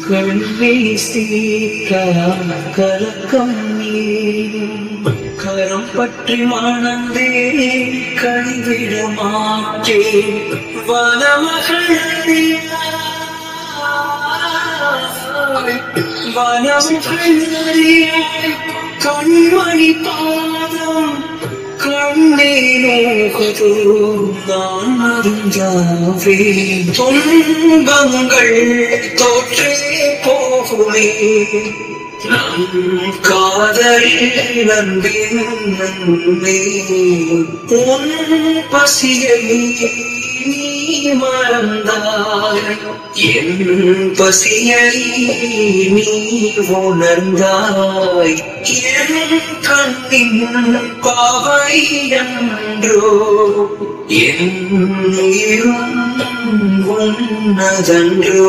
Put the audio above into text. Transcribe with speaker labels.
Speaker 1: கண்ணே சீக்கலாம் கலக்கம் நீரும் கரம் பற்றி மணந்தே கைவிட மாட்டேன் வனமகள் கண்மணி பாதம் கண்ணே நோகதோ நான் அறிஞ்சாவே துன்பங்கள் தோற்றே போகுமே நம் காதல் நம்பின் நன்மே உன் பசியை நீ மறந்தாய் என் பசியை நீ உணர்ந்தாய் என் கண்ணின் பாவை என்றோ என் உயிரும் உன்னதன்றோ